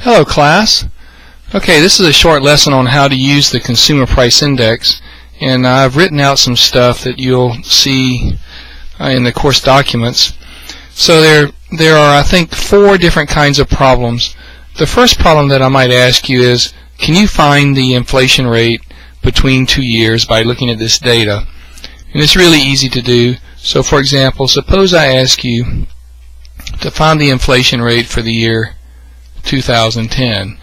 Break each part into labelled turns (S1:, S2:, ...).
S1: Hello class. Okay, this is a short lesson on how to use the Consumer Price Index, and I've written out some stuff that you'll see in the course documents. So there are, I think, 4 different kinds of problems. The first problem that I might ask you is, can you find the inflation rate between 2 years by looking at this data? And it's really easy to do. So for example, suppose I ask you to find the inflation rate for the year 2010.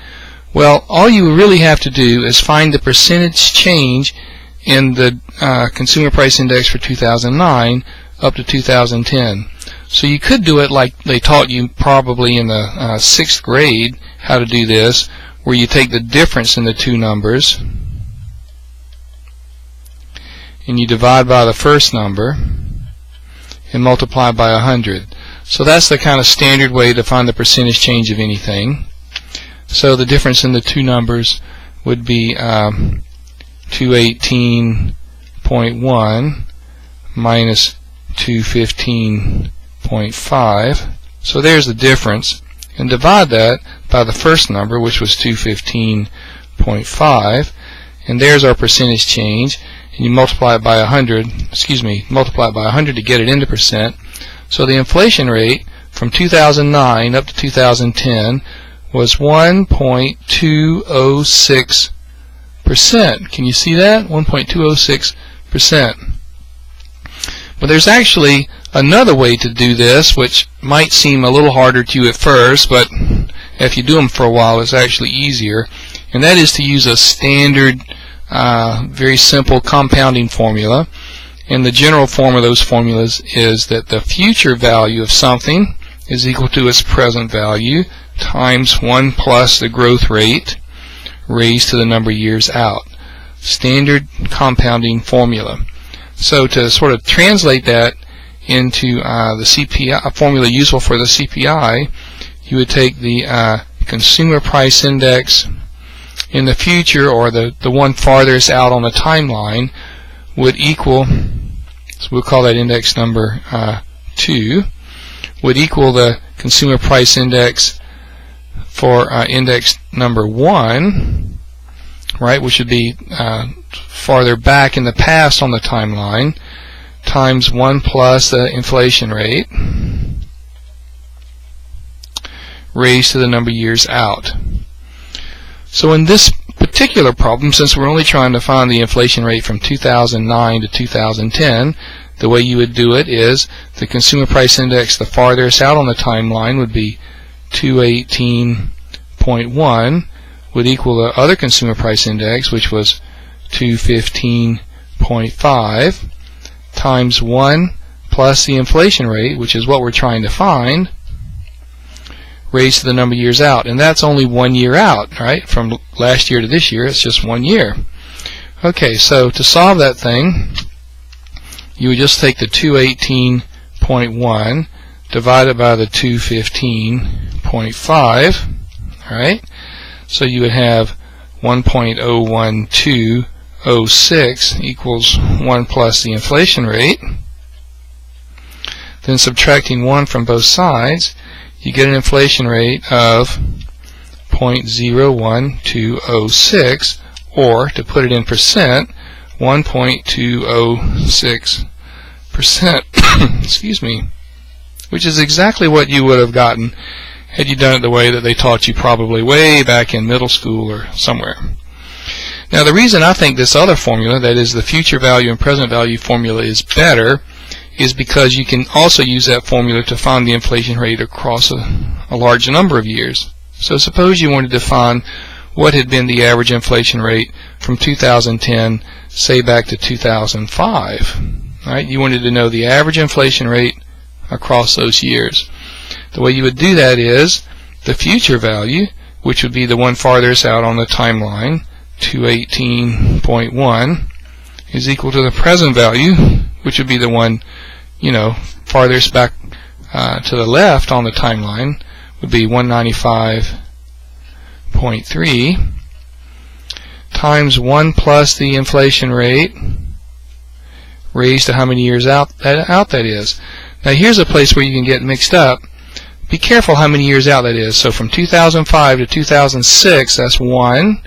S1: Well, all you really have to do is find the percentage change in the Consumer Price Index for 2009 up to 2010. So you could do it like they taught you probably in the 6th grade how to do this, where you take the difference in the two numbers and you divide by the first number and multiply by 100. So that's the kind of standard way to find the percentage change of anything. So the difference in the two numbers would be 218.1 minus 215.5. So there's the difference. And divide that by the first number, which was 215.5. And there's our percentage change. And you multiply it by 100, multiply it by 100 to get it into percent. So the inflation rate from 2009 up to 2010 was 1.206%. Can you see that? 1.206%. But there's actually another way to do this, which might seem a little harder to you at first, but if you do them for a while, it's actually easier. And that is to use a standard, very simple compounding formula. And the general form of those formulas is that the future value of something is equal to its present value times 1 plus the growth rate raised to the number of years out. Standard compounding formula. So to sort of translate that into the CPI formula useful for the CPI, you would take the Consumer Price Index in the future, or the one farthest out on the timeline, would equal, so we'll call that index number 2, would equal the Consumer Price Index for index number 1, right, which would be farther back in the past on the timeline, times 1 plus the inflation rate raised to the number of years out. So in this particular problem, since we're only trying to find the inflation rate from 2009 to 2010, the way you would do it is the Consumer Price Index the farthest out on the timeline would be 218.1, would equal the other Consumer Price Index, which was 215.5, times 1 plus the inflation rate, which is what we're trying to find, raised to the number of years out. And that's only 1 year out, right? From last year to this year, it's just 1 year. Okay, so to solve that thing, you would just take the 218.1 divided by the 215.5, right? So you would have 1.01206 equals 1 plus the inflation rate. Then subtracting 1 from both sides, you get an inflation rate of 0.01206, or to put it in percent, 1.206%, excuse me, which is exactly what you would have gotten had you done it the way that they taught you probably way back in middle school or somewhere. Now the reason I think this other formula, that is the future value and present value formula, is better is because you can also use that formula to find the inflation rate across a large number of years. So suppose you wanted to find what had been the average inflation rate from 2010, say back to 2005. Right? You wanted to know the average inflation rate across those years. The way you would do that is the future value, which would be the one farthest out on the timeline, 218.1, is equal to the present value, which would be the one, farthest back to the left on the timeline, would be 195.3, times 1 plus the inflation rate raised to how many years out that is. Now here's a place where you can get mixed up, be careful how many years out that is. So from 2005 to 2006, that's 1,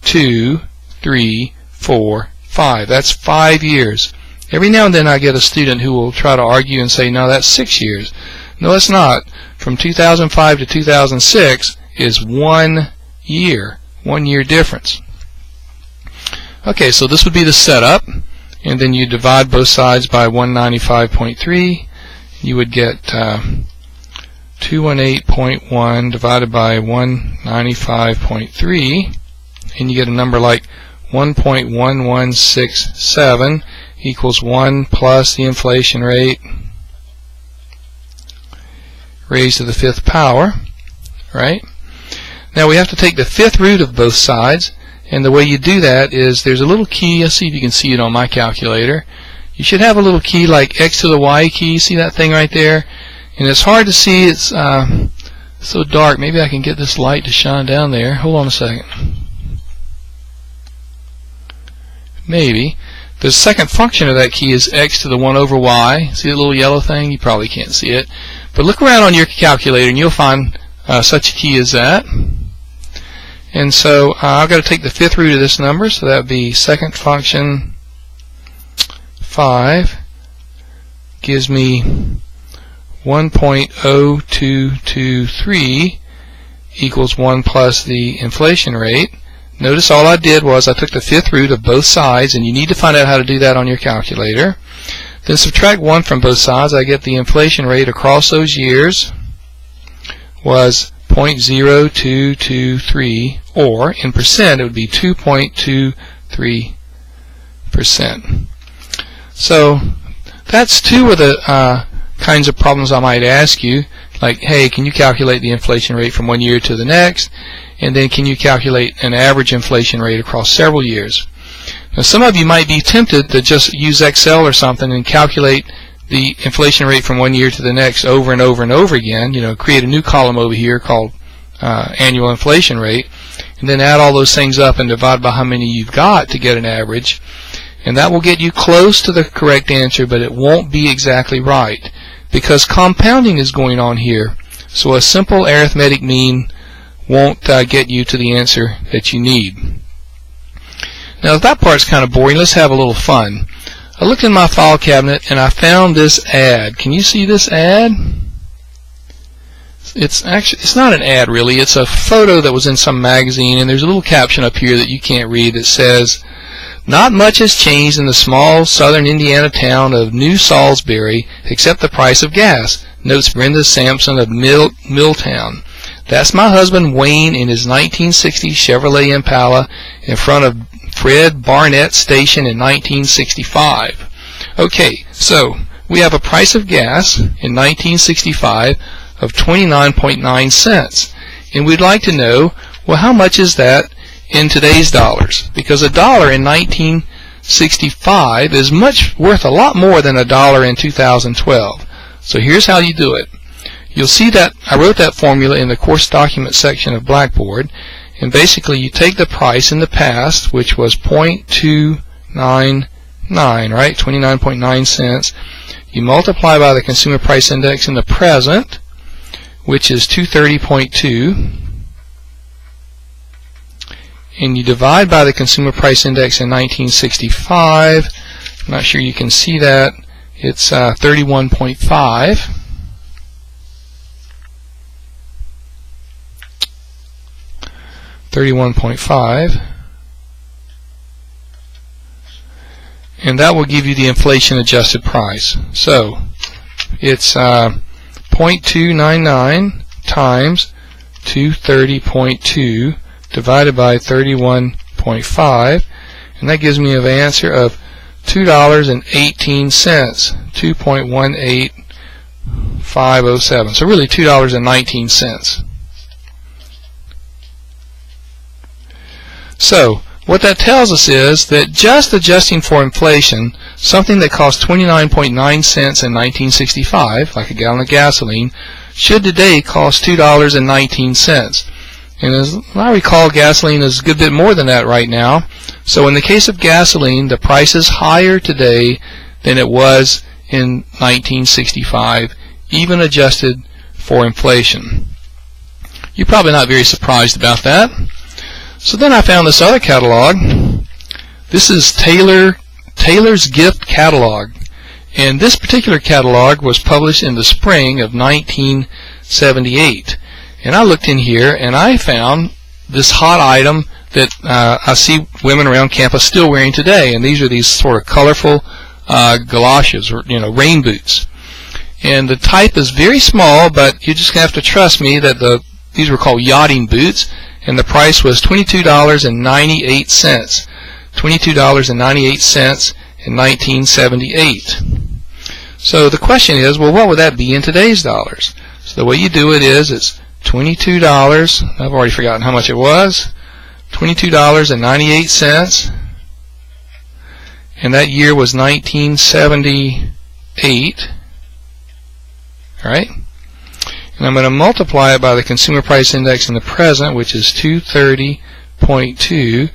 S1: 2, 3, 4, 5. That's 5 years. Every now and then I get a student who will try to argue and say, no, that's 6 years. No, it's not. From 2005 to 2006 is 1 year. 1 year difference. Okay, so this would be the setup, and then you divide both sides by 195.3. You would get 218.1 divided by 195.3, and you get a number like 1.1167 equals 1 plus the inflation rate raised to the 5th power, right? Now we have to take the 5th root of both sides, and the way you do that is there's a little key. Let's see if you can see it on my calculator. You should have a little key like x to the y key. See that thing right there? And it's hard to see. It's so dark. Maybe I can get this light to shine down there. Hold on a second. Maybe. The second function of that key is x to the 1 over y. See the little yellow thing? You probably can't see it. But look around on your calculator and you'll find such a key as that. And so I've got to take the 5th root of this number, so that would be second function 5 gives me 1.0223 equals 1 plus the inflation rate. Notice all I did was I took the 5th root of both sides, and you need to find out how to do that on your calculator. Then subtract 1 from both sides. I get the inflation rate across those years was 0.0223, or in percent it would be 2.23%. So that's two of the kinds of problems I might ask you, like, hey, can you calculate the inflation rate from one year to the next, and then can you calculate an average inflation rate across several years. Now some of you might be tempted to just use Excel or something and calculate the inflation rate from one year to the next over and over and over again. You know, create a new column over here called annual inflation rate, and then add all those things up and divide by how many you've got to get an average. And that will get you close to the correct answer, but it won't be exactly right because compounding is going on here. So a simple arithmetic mean won't get you to the answer that you need. Now that part's kind of boring. Let's have a little fun. I looked in my file cabinet and I found this ad. Can you see this ad? It's not an ad really. It's a photo that was in some magazine, and there's a little caption up here that you can't read that says, "Not much has changed in the small southern Indiana town of New Salisbury except the price of gas," notes Brenda Sampson of Milltown. "That's my husband Wayne in his 1960 Chevrolet Impala in front of Fred Barnett Station in 1965. Okay, so we have a price of gas in 1965 of 29.9 cents. And we'd like to know, well, how much is that in today's dollars? Because a dollar in 1965 is worth a lot more than a dollar in 2012. So here's how you do it. You'll see that I wrote that formula in the course document section of Blackboard. And basically you take the price in the past, which was 0.299, right? 29.9 cents. You multiply by the consumer price index in the present, which is 230.2. And you divide by the consumer price index in 1965. I'm not sure you can see that. It's 31.5. And that will give you the inflation adjusted price. So it's 0.299 times 230.2 divided by 31.5, and that gives me an answer of $2.18, 2.18507. So really $2.19. So what that tells us is that just adjusting for inflation, something that cost 29.9 cents in 1965, like a gallon of gasoline, should today cost $2.19. And as I recall, gasoline is a good bit more than that right now. So in the case of gasoline, the price is higher today than it was in 1965, even adjusted for inflation. You're probably not very surprised about that. So then I found this other catalog. This is Taylor's Gift Catalog. And this particular catalog was published in the spring of 1978. And I looked in here and I found this hot item that I see women around campus still wearing today. And these are these sort of colorful galoshes, or rain boots. And the type is very small, but you just have to trust me that these were called yachting boots, and the price was $22.98. $22.98 in 1978. So the question is, well, what would that be in today's dollars? So the way you do it is, it's $22. I've already forgotten how much it was. $22.98, and that year was 1978. All right. And I'm going to multiply it by the consumer price index in the present, which is 230.2,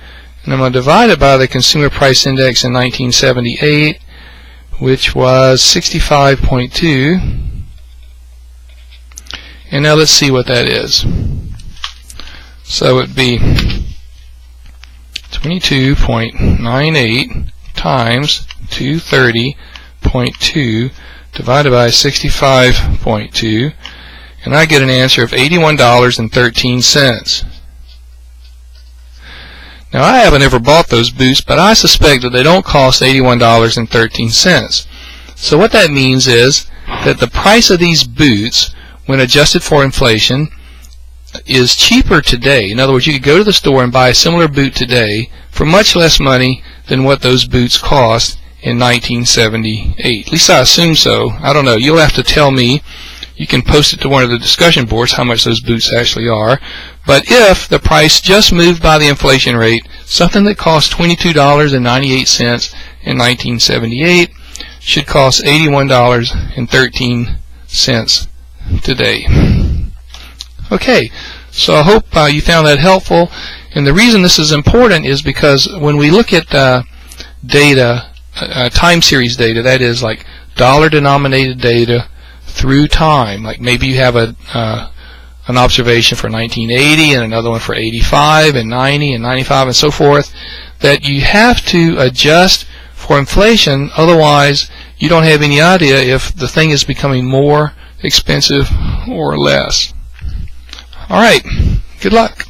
S1: and I'm going to divide it by the consumer price index in 1978, which was 65.2. And now let's see what that is. So it'd be 22.98 times 230.2 divided by 65.2, and I get an answer of $81.13. Now, I haven't ever bought those boots, but I suspect that they don't cost $81.13. So what that means is that the price of these boots, when adjusted for inflation, is cheaper today. In other words, you could go to the store and buy a similar boot today for much less money than what those boots cost in 1978. At least I assume so. I don't know. You'll have to tell me. You can post it to one of the discussion boards how much those boots actually are. But if the price just moved by the inflation rate, something that cost $22.98 in 1978 should cost $81.13 today. Okay, so I hope you found that helpful. And the reason this is important is because when we look at data, time series data, that is like dollar-denominated data through time, like maybe you have an observation for 1980 and another one for 85 and 90 and 95 and so forth, that you have to adjust for inflation, otherwise you don't have any idea if the thing is becoming more expensive or less. Alright, good luck.